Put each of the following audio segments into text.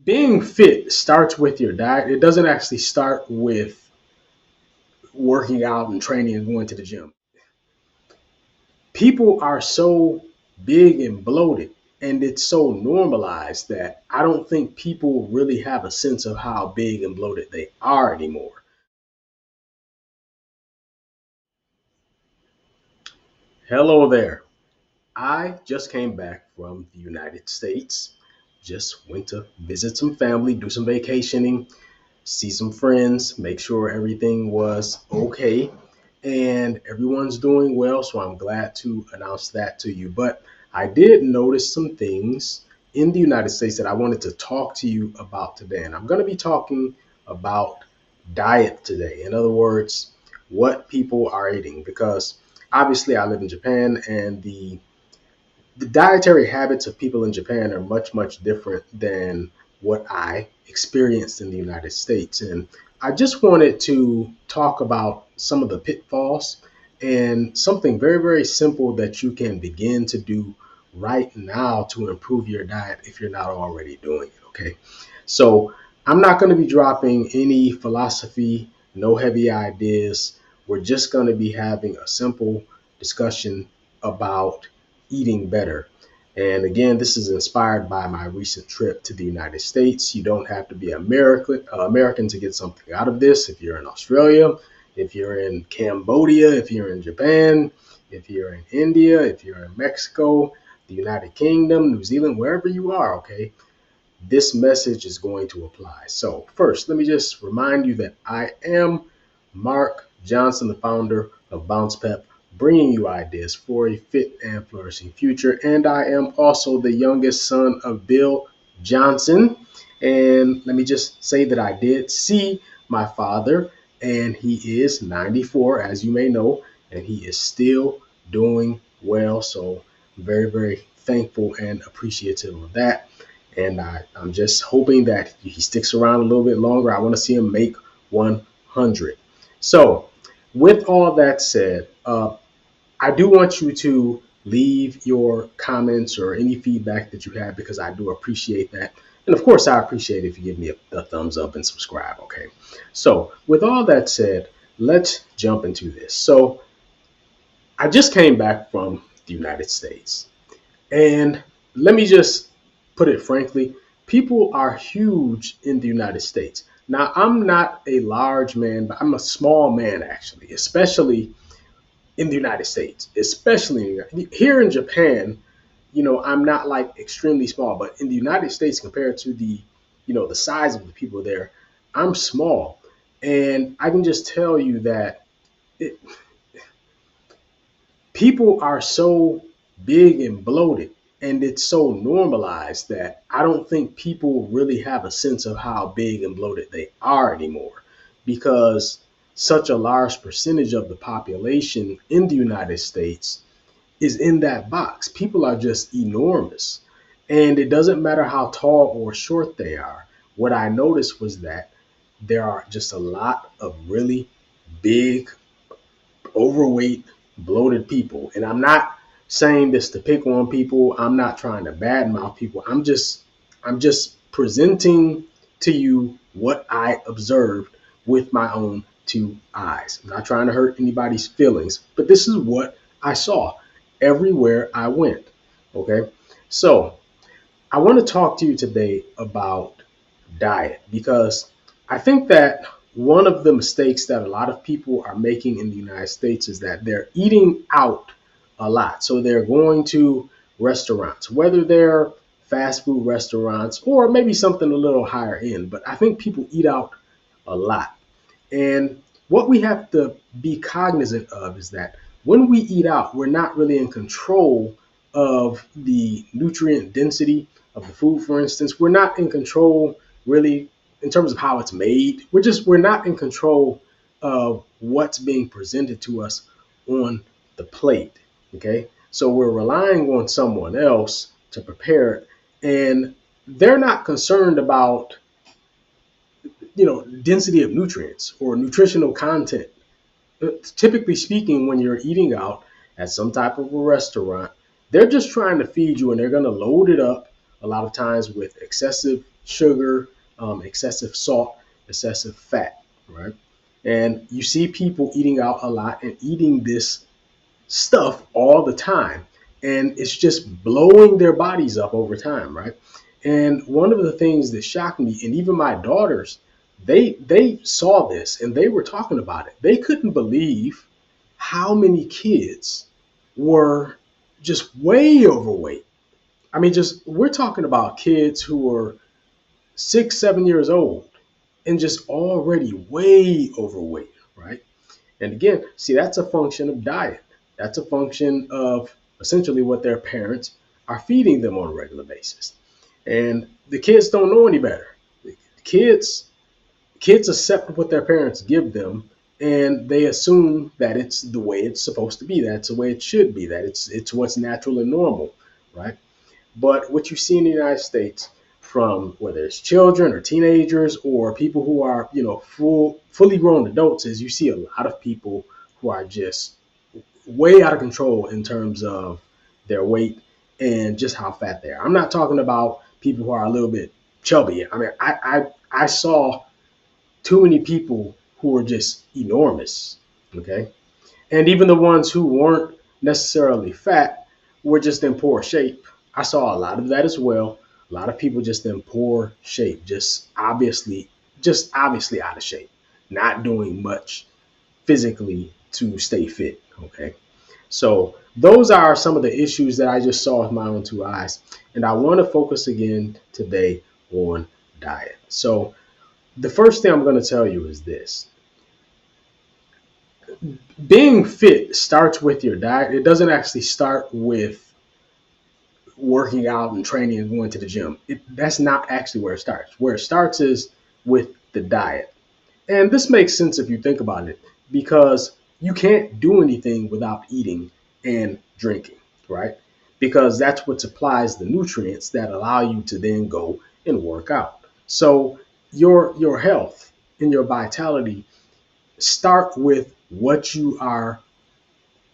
Being fit starts with your diet. It doesn't actually start with working out and training and going to the gym. People are so big and bloated and it's so normalized that I don't think people really have a sense of how big and bloated they are anymore. Hello there. I just came back from the United States. Just went to visit some family, do some vacationing, see some friends, make sure everything was okay. And everyone's doing well, so I'm glad to announce that to you. But I did notice some things in the United States that I wanted to talk to you about today. And I'm going to be talking about diet today. In other words, what people are eating, because obviously I live in Japan and the dietary habits of people in Japan are much, much different than what I experienced in the United States. And I just wanted to talk about some of the pitfalls and something very, very simple that you can begin to do right now to improve your diet if you're not already doing it. Okay. So I'm not going to be dropping any philosophy, no heavy ideas. We're just going to be having a simple discussion about eating better. And again, this is inspired by my recent trip to the United States. You don't have to be American to get something out of this. If you're in Australia, if you're in Cambodia, if you're in Japan, if you're in India, if you're in Mexico, the United Kingdom, New Zealand, wherever you are, okay, this message is going to apply. So first, let me just remind you that I am Mark Johnson, the founder of Bounce Pep, bringing you ideas for a fit and flourishing future. And I am also the youngest son of Bill Johnson. And let me just say that I did see my father, and he is 94, as you may know, and he is still doing well. So I'm very, very thankful and appreciative of that. And I'm just hoping that he sticks around a little bit longer. I want to see him make 100. So, with all that said, I do want you to leave your comments or any feedback that you have because I do appreciate that. And of course, I appreciate if you give me a thumbs up and subscribe. Okay. So, with all that said, let's jump into this. So, I just came back from the United States. And let me just put it frankly, people are huge in the United States. Now, I'm not a large man, but I'm a small man, actually, especially in the United States, especially here in Japan. I'm not like extremely small, but in the United States, compared to the size of the people there, I'm small. And I can just tell you that it, people are so big and bloated and it's so normalized that I don't think people really have a sense of how big and bloated they are anymore, because such a large percentage of the population in the United States is in that box. People are just enormous. And it doesn't matter how tall or short they are. What I noticed was that there are just a lot of really big, overweight, bloated people. And I'm not saying this to pick on people. I'm not trying to badmouth people. I'm just presenting to you what I observed with my own two eyes. I'm not trying to hurt anybody's feelings, but this is what I saw everywhere I went. Okay. So I want to talk to you today about diet, because I think that one of the mistakes that a lot of people are making in the United States is that they're eating out a lot. So they're going to restaurants, whether they're fast food restaurants or maybe something a little higher end. But I think people eat out a lot. And what we have to be cognizant of is that when we eat out, we're not really in control of the nutrient density of the food. For instance, we're not in control really in terms of how it's made. We're not in control of what's being presented to us on the plate. Okay. So we're relying on someone else to prepare it, and they're not concerned about density of nutrients or nutritional content. Typically speaking, when you're eating out at some type of a restaurant, they're just trying to feed you, and they're going to load it up a lot of times with excessive sugar, excessive salt, excessive fat, right? And you see people eating out a lot and eating this stuff all the time. And it's just blowing their bodies up over time, right? And one of the things that shocked me, and even my daughters, they saw this and they were talking about it. They couldn't believe how many kids were just way overweight. I mean, just we're talking about kids who were 6, 7 years old and just already way overweight, right? And again, see, that's a function of diet. That's a function of essentially what their parents are feeding them on a regular basis. And the kids don't know any better. The kids accept what their parents give them, and they assume that it's the way it's supposed to be, that's the way it should be, that it's what's natural and normal, right? But what you see in the United States, from whether it's children or teenagers or people who are, fully grown adults, is you see a lot of people who are just way out of control in terms of their weight and just how fat they are. I'm not talking about people who are a little bit chubby. I mean, I saw too many people who were just enormous. Okay. And even the ones who weren't necessarily fat were just in poor shape. I saw a lot of that as well. A lot of people just in poor shape, just obviously out of shape, not doing much physically to stay fit. Okay. So those are some of the issues that I just saw with my own two eyes. And I want to focus again today on diet. So the first thing I'm going to tell you is this: being fit starts with your diet. It doesn't actually start with working out and training and going to the gym. That's not actually where it starts. Where it starts is with the diet. And this makes sense if you think about it, because you can't do anything without eating and drinking, right? Because that's what supplies the nutrients that allow you to then go and work out. So your health and your vitality start with what you are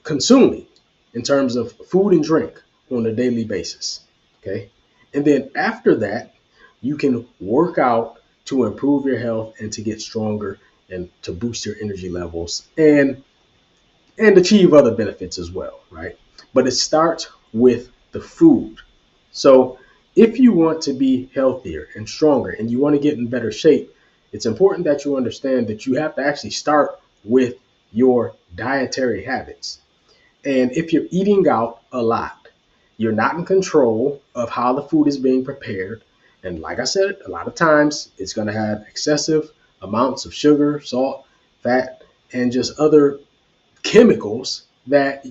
consuming in terms of food and drink on a daily basis. Okay. And then after that, you can work out to improve your health and to get stronger and to boost your energy levels and achieve other benefits as well, right? But it starts with the food. So if you want to be healthier and stronger and you want to get in better shape, it's important that you understand that you have to actually start with your dietary habits. And if you're eating out a lot, you're not in control of how the food is being prepared. And like I said, a lot of times it's going to have excessive amounts of sugar, salt, fat, and just other chemicals that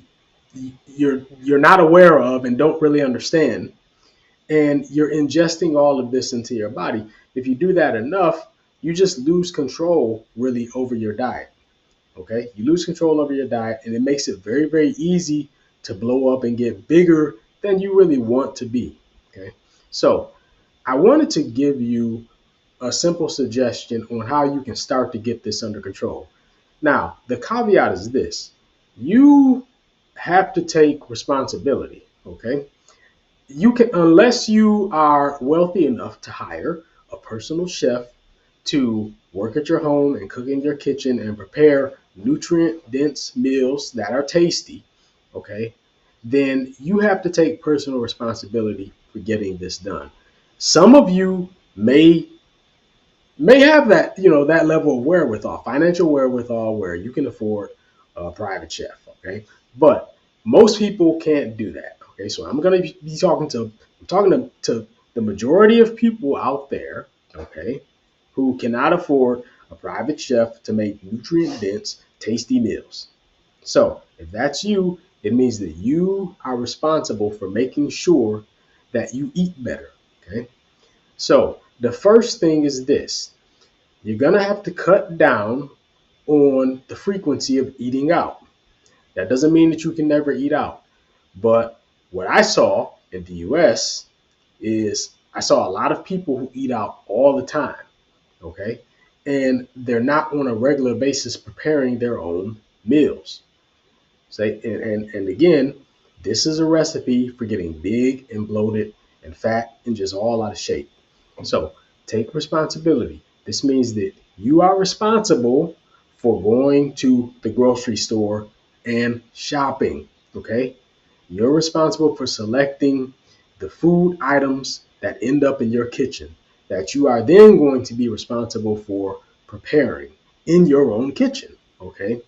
you're not aware of and don't really understand. And you're ingesting all of this into your body. If you do that enough, you just lose control really over your diet. Okay, you lose control over your diet, and it makes it very, very easy to blow up and get bigger than you really want to be. Okay, so I wanted to give you a simple suggestion on how you can start to get this under control. Now, the caveat is this: you have to take responsibility. Okay, you can, unless you are wealthy enough to hire a personal chef to work at your home and cook in your kitchen and prepare nutrient dense meals that are tasty, okay, then you have to take personal responsibility for getting this done. Some of you may have that, that level of wherewithal, financial wherewithal, where you can afford a private chef, okay? But most people can't do that, okay? So I'm going to be talking to the majority of people out there, okay, who cannot afford a private chef to make nutrient dense, tasty meals. So if that's you, it means that you are responsible for making sure that you eat better, okay? So the first thing is this: you're going to have to cut down on the frequency of eating out. That doesn't mean that you can never eat out. But what I saw in the US is I saw a lot of people who eat out all the time. Okay. And they're not on a regular basis preparing their own meals. Say, and again, this is a recipe for getting big and bloated and fat and just all out of shape. So Take responsibility. This means that you are responsible for going to the grocery store and shopping. Okay? You're responsible for selecting the food items that end up in your kitchen that you are then going to be responsible for preparing in your own kitchen. Okay?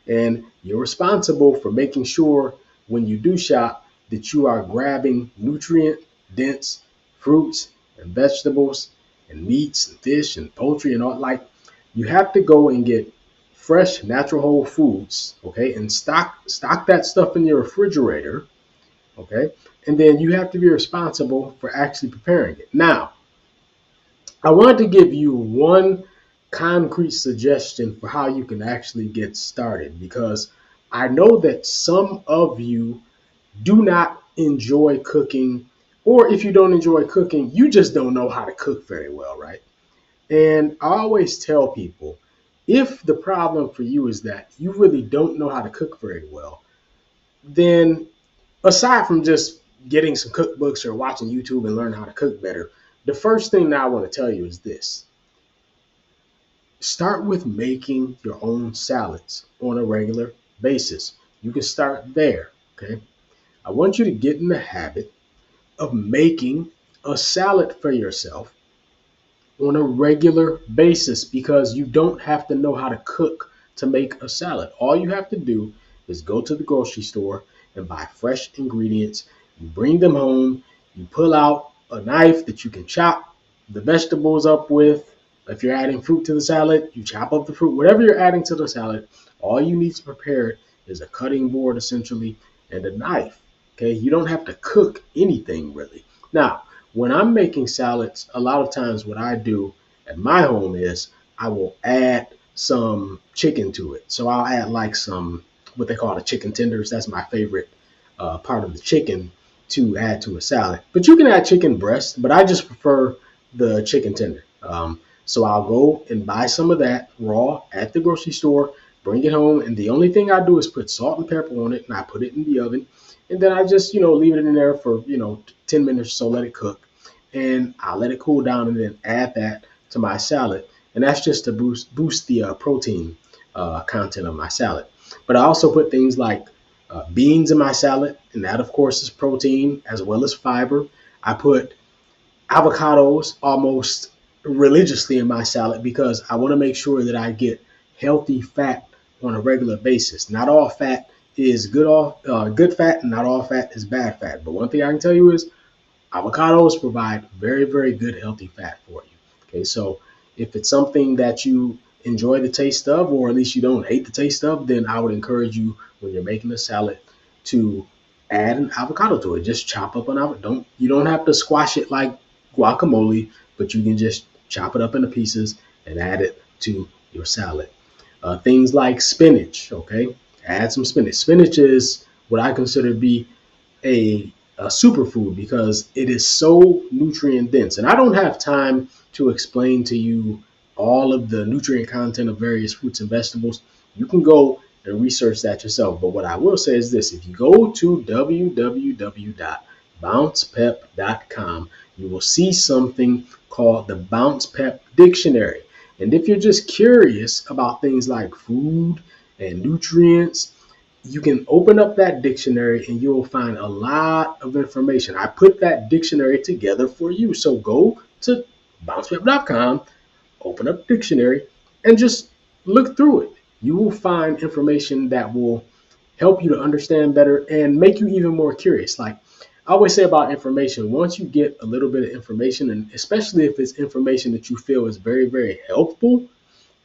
And you're responsible for making sure when you do shop that you are grabbing nutrient dense fruits and vegetables and meats and fish and poultry and all. Like, you have to go and get fresh natural whole foods, okay, and stock that stuff in your refrigerator, okay, and then you have to be responsible for actually preparing it. Now, I wanted to give you one concrete suggestion for how you can actually get started, because I know that some of you do not enjoy cooking, or if you don't enjoy cooking, you just don't know how to cook very well, right? And I always tell people, if the problem for you is that you really don't know how to cook very well, then aside from just getting some cookbooks or watching YouTube and learn how to cook better, the first thing that I want to tell you is this: start with making your own salads on a regular basis. You can start there, okay? I want you to get in the habit of making a salad for yourself on a regular basis, because you don't have to know how to cook to make a salad. All you have to do is go to the grocery store and buy fresh ingredients. You bring them home, you pull out a knife that you can chop the vegetables up with. If you're adding fruit to the salad, you chop up the fruit. Whatever you're adding to the salad, all you need to prepare is a cutting board essentially and a knife. Okay, you don't have to cook anything really. Now, when I'm making salads, a lot of times what I do at my home is I will add some chicken to it. So I'll add like some what they call the chicken tenders. That's my favorite part of the chicken to add to a salad. But you can add chicken breast, but I just prefer the chicken tender. So I'll go and buy some of that raw at the grocery store, bring it home, and the only thing I do is put salt and pepper on it, and I put it in the oven, and then I just leave it in there for 10 minutes or so, let it cook, and I'll let it cool down, and then add that to my salad, and that's just to boost the protein content of my salad. But I also put things like beans in my salad, and that of course is protein as well as fiber. I put avocados almost religiously in my salad because I want to make sure that I get healthy fat on a regular basis. Not all fat is good fat, and not all fat is bad fat. But one thing I can tell you is avocados provide very, very good healthy fat for you. Okay, so if it's something that you enjoy the taste of, or at least you don't hate the taste of, then I would encourage you when you're making a salad to add an avocado to it. Just chop up an avocado. You don't have to squash it like guacamole, but you can just chop it up into pieces and add it to your salad. Things like spinach, okay? Add some spinach. Spinach is what I consider to be a superfood because it is so nutrient dense. And I don't have time to explain to you all of the nutrient content of various fruits and vegetables. You can go and research that yourself. But what I will say is this: if you go to www.bouncepep.com, you will see something called the Bounce Pep Dictionary. And if you're just curious about things like food and nutrients, you can open up that dictionary and you'll find a lot of information. I put that dictionary together for you. So go to bouncepep.com, open up the dictionary, and just look through it. You will find information that will help you to understand better and make you even more curious. Like I always say about information, once you get a little bit of information, and especially if it's information that you feel is very, very helpful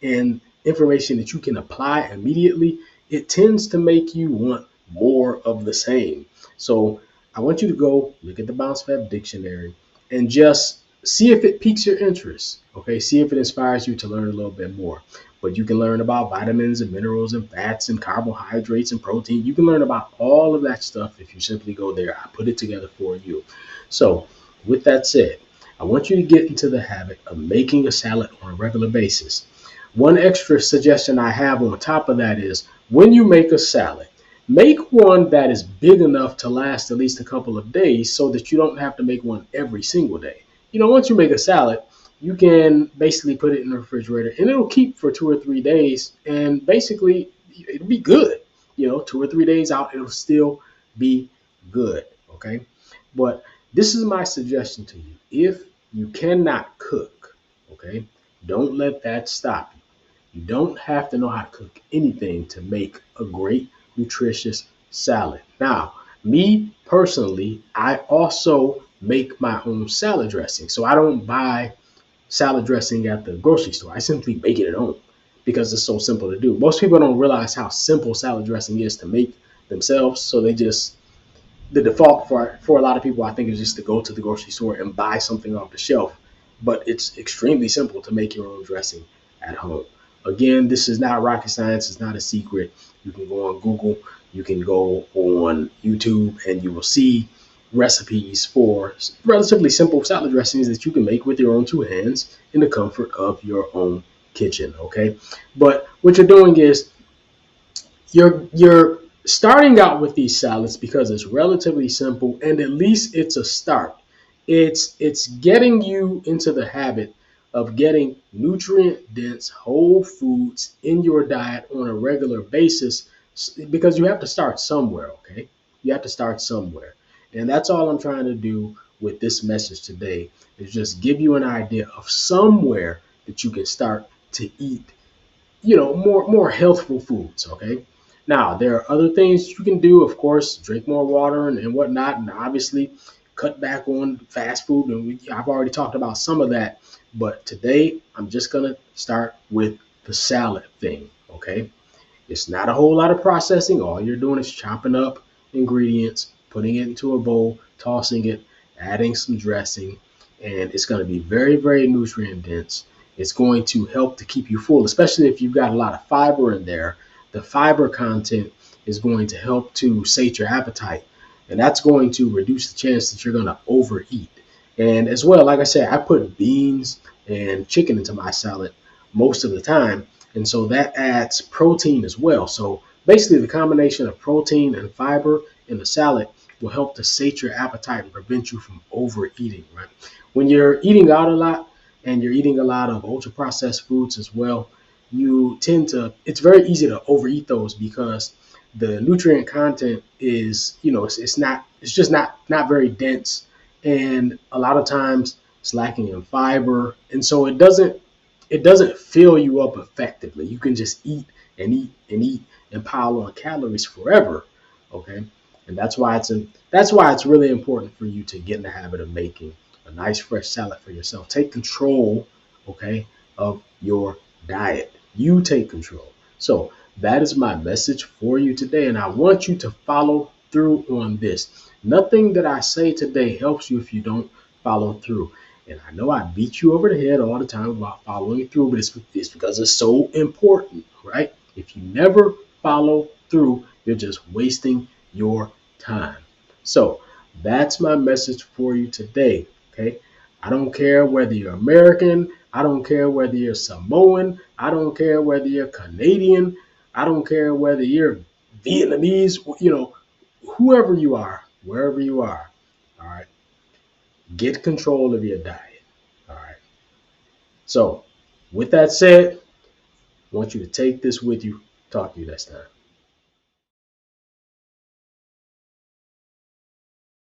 and information that you can apply immediately, it tends to make you want more of the same. So I want you to go look at the Bounce Back Dictionary and just see if it piques your interest. Okay, see if it inspires you to learn a little bit more. But you can learn about vitamins and minerals and fats and carbohydrates and protein. You can learn about all of that stuff if you simply go there. I put it together for you. So with that said, I want you to get into the habit of making a salad on a regular basis. One extra suggestion I have on top of that is when you make a salad, make one that is big enough to last at least a couple of days so that you don't have to make one every single day. Once you make a salad, you can basically put it in the refrigerator and it'll keep for 2 or 3 days, and basically it'll be good. 2 or 3 days out, it'll still be good. Okay. But this is my suggestion to you. If you cannot cook, okay, don't let that stop you. You don't have to know how to cook anything to make a great, nutritious salad. Now, me personally, I also make my own salad dressing. So I don't buy salad dressing at the grocery store. I simply make it at home because it's so simple to do. Most people don't realize how simple salad dressing is to make themselves. So they just, the default for a lot of people, I think, is just to go to the grocery store and buy something off the shelf. But it's extremely simple to make your own dressing at home. Again, this is not rocket science. It's not a secret. You can go on Google, you can go on YouTube, and you will see recipes for relatively simple salad dressings that you can make with your own two hands in the comfort of your own kitchen. Okay, but what you're doing is you're starting out with these salads because it's relatively simple, and at least it's a start. It's getting you into the habit of getting nutrient dense whole foods in your diet on a regular basis, because you have to start somewhere. Okay, you have to start somewhere, and that's all I'm trying to do with this message today, is just give you an idea of somewhere that you can start to eat, more healthful foods. Okay. Now there are other things you can do. Of course, drink more water and whatnot, and obviously cut back on fast food. And I've already talked about some of that. But today I'm just gonna start with the salad thing. Okay. It's not a whole lot of processing. All you're doing is chopping up ingredients, putting it into a bowl, tossing it, adding some dressing, and it's going to be very, very nutrient dense. It's going to help to keep you full, especially if you've got a lot of fiber in there. The fiber content is going to help to sate your appetite, and that's going to reduce the chance that you're going to overeat. And as well, like I said, I put beans and chicken into my salad most of the time, and so that adds protein as well. So basically, the combination of protein and fiber in the salad will help to sate your appetite and prevent you from overeating, right? When you're eating out a lot and you're eating a lot of ultra processed foods as well, it's very easy to overeat those because the nutrient content is, it's just not very dense. And a lot of times it's lacking in fiber. And so it doesn't fill you up effectively. You can just eat and eat and eat and pile on calories forever. Okay, and that's why it's really important for you to get in the habit of making a nice fresh salad for yourself. Take control, okay, of your diet. You take control. So that is my message for you today, and I want you to follow through on this. Nothing that I say today helps you if you don't follow through. And I know I beat you over the head all the time about following through, but it's because it's so important, right? If you never follow through, you're just wasting your time. So that's my message for you today. Okay. I don't care whether you're American. I don't care whether you're Samoan. I don't care whether you're Canadian. I don't care whether you're Vietnamese, whoever you are, wherever you are. All right. Get control of your diet. All right. So, with that said, I want you to take this with you. Talk to you next time.